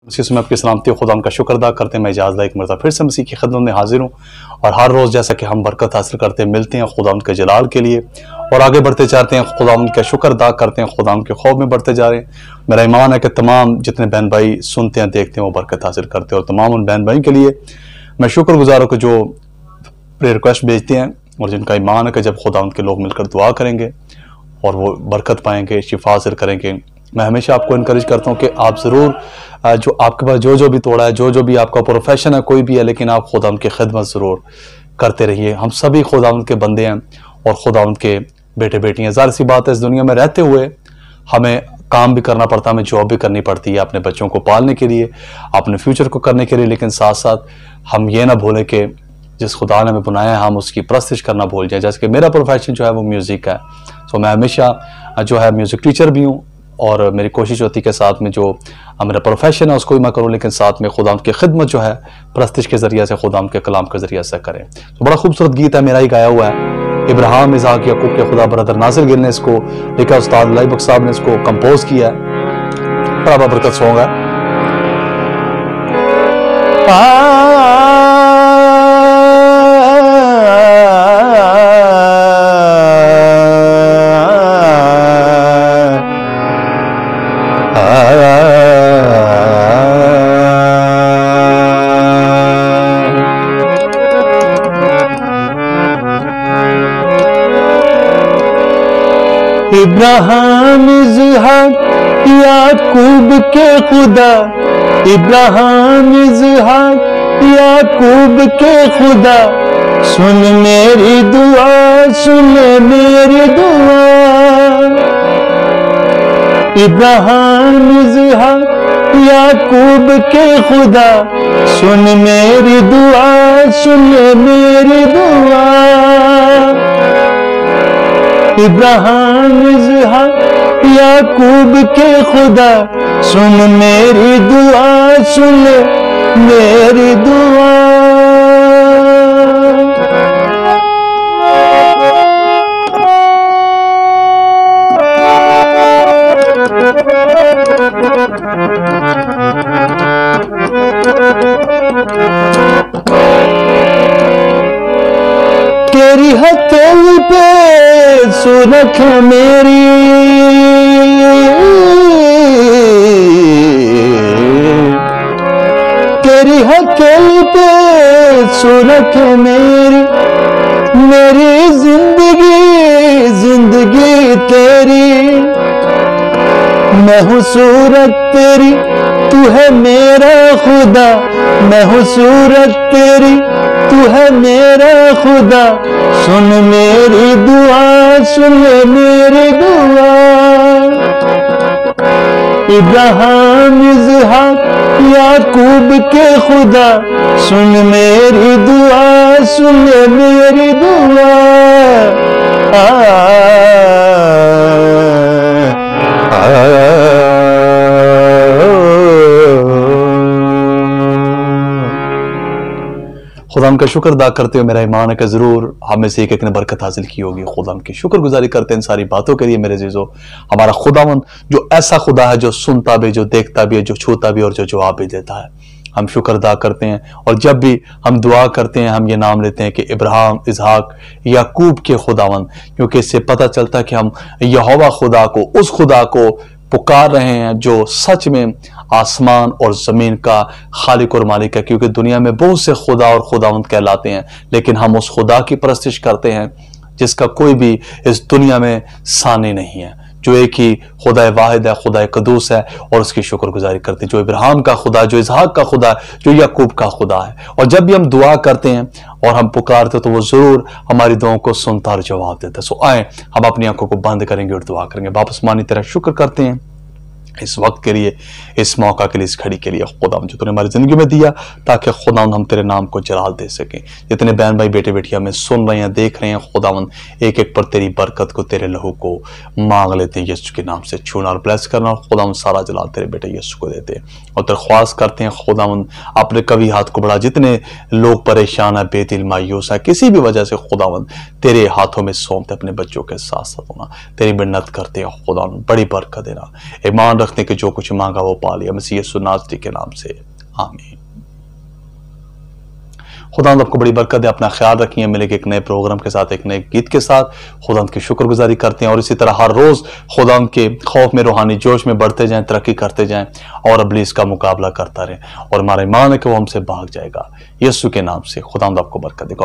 मसीह में आपकी सलामती खुदा उनका शुक्र अदा करते हैं। मैं इजाज़त एक मरतबा फिर से मसीह की खिदमत में हाजिर हूँ और हर रोज़ जैसा कि हम बरकत हासिल करते हैं मिलते हैं खुदा उनके जलाल के लिए और आगे बढ़ते चाहते हैं। खुदा उनका शुक्र अदा करते हैं, खुदा उनके खौफ में बढ़ते जा रहे हैं। मेरा ईमान है कि तमाम जितने बहन भाई सुनते हैं देखते हैं वो बरकत हासिल करते हैं और तमाम उन बहन भाई के लिए मैं शुक्रगुजार हूँ कि जो प्रेयर रिक्वेस्ट भेजते हैं और जिनका ईमान है कि जब खुदा उनके लोग मिलकर दुआ करेंगे और वो बरकत पाएंगे, शिफा हासिल करेंगे। मैं हमेशा आपको इनकरेज करता हूँ कि आप ज़रूर जो आपके पास जो भी तोड़ा है, जो भी आपका प्रोफेशन है, कोई भी है, लेकिन आप खुदा उनकी खिदमत ज़रूर करते रहिए। हम सभी खुदा उनके बंदे हैं और खुदा उनके बेटे बेटियाँ। ज़ाहिर सी बात है, इस दुनिया में रहते हुए हमें काम भी करना पड़ता है, हमें जॉब भी करनी पड़ती है अपने बच्चों को पालने के लिए, अपने फ्यूचर को करने के लिए, लेकिन साथ साथ हम ये ना भूलें कि जिस खुदा ने हमें बनाया है हम उसकी प्रस्तिश करना भूल जाए। जैसे कि मेरा प्रोफेशन जो है वो म्यूज़िक है, तो मैं हमेशा जो है म्यूज़िक टीचर भी हूँ और मेरी कोशिश होती है कि साथ में जो मेरा प्रोफेशन है उसको भी मैं करूँ, लेकिन साथ में खुदा की खिदमत जो है प्रस्तिश के ज़रिए से, खुदा के कलाम के ज़रिए से करें। तो बड़ा खूबसूरत गीत है, मेरा ही गाया हुआ है। इब्राहिम, इसहाक, याकूब के खुदा ब्रदर नासिर गिल ने इसको लिखा, उस्ताद लाई बख्श साहब ने इसको कंपोज किया है। बड़ा बरकत सॉन्ग है। इब्राहिम, इसहाक, याकूब के खुदा, इब्राहिम, इसहाक, याकूब के खुदा, सुन मेरी दुआ, सुन मेरी दुआ। इब्राहिम, इसहाक, याकूब के खुदा, सुन मेरी दुआ, सुन मेरी दुआ। इब्राहिम, इसहाक, याकूब के खुदा, सुन मेरी दुआ, सुन मेरी दुआ। तेरी हथेली पे सुरख मेरी, तेरी हथेली पे सुरख मेरी, मेरी जिंदगी जिंदगी तेरी, मैं हूँ सूरत तेरी, तू है मेरा खुदा, मैं हूँ सूरत तेरी, तू है मेरा खुदा, सुन मेरी दुआ, सुन मेरी दुआ। इब्राहिम, इसहाक, याकूब के खुदा, सुन मेरी दुआ, सुन मेरी दुआ। खुदा का शुक्र अदा करते हुए मेरा ईमान है कि ज़रूर हमें से एक ने बरकत हासिल की होगी। खुदा की शुक्रगुजारी करते हैं इन सारी बातों के लिए। मेरे अज़ीज़ों, हमारा खुदावन जो ऐसा खुदा है जो सुनता भी, जो देखता भी है, जो छूता भी और जो जवाब भी देता है, हम शुक्र अदा करते हैं। और जब भी हम दुआ करते हैं हम ये नाम लेते हैं कि इब्राहिम, इसहाक, याकूब के खुदावन, क्योंकि इससे पता चलता है कि हम यहोवा खुदा को, उस खुदा को पुकार रहे हैं जो सच में आसमान और ज़मीन का खालिक और मालिक है। क्योंकि दुनिया में बहुत से खुदा और खुदावंद कहलाते हैं, लेकिन हम उस खुदा की परस्तिश करते हैं जिसका कोई भी इस दुनिया में सानी नहीं है, जो एक ही खुदा वाहिद है, खुदा कदूस है, और उसकी शुक्रगुजारी करते हैं, जो इब्राहिम का खुदा, जो इसहाक का खुदा, जो याकूब का खुदा है। और जब भी हम दुआ करते हैं और हम पुकारते तो वो ज़रूर हमारी दुआओं को सुनता और जवाब देता है। सो आए हम अपनी आंखों को बंद करेंगे और दुआ करेंगे। वापस मानी तेरा शुक्र करते हैं इस वक्त के लिए, इस मौका के लिए, इस घड़ी के लिए खुदा जो तूने हमारी ज़िंदगी में दिया, ताकि खुदावंद हम तेरे नाम को जलाल दे सकें। जितने बहन भाई बेटे बेटियां हमें सुन रहे हैं, देख रहे हैं, खुदावंद एक एक पर तेरी बरकत को, तेरे लहू को मांग लेते हैं यीशु के नाम से। छूना और ब्लेस करना, और खुदावंद सारा जलाल तेरे बेटे यीशु को देते हैं। और दरख्वास्त करते हैं खुदावंद अपने कभी हाथ को बढ़ा, जितने लोग परेशान है, बेदिल मायूस है किसी भी वजह से, खुदावंद तेरे हाथों में सौंपते अपने बच्चों के साथ साथ होना, तेरी मिन्नत करते हैं खुदावंद, बड़ी बरकत देना। ईमान तक ने कि जो कुछ मांगा वो पा लिया। मसीह यीशु नासरी के नाम से आमीन। खुदा आपको बड़ी बरकत दे। अपना ख्याल रखिए। मिलेंगे एक नए प्रोग्राम के साथ, एक नए गीत के साथ। खुदा की शुक्रगुजारी करते हैं और इसी तरह हर रोज खुदा के खौफ में, रूहानी जोश में बढ़ते जाएं, तरक्की करते जाएं और इब्लीस का मुकाबला करता रहे। और हमारा ईमान है कि वो हमसे भाग जाएगा। यीशु के नाम से खुदा आपको बरकत दे।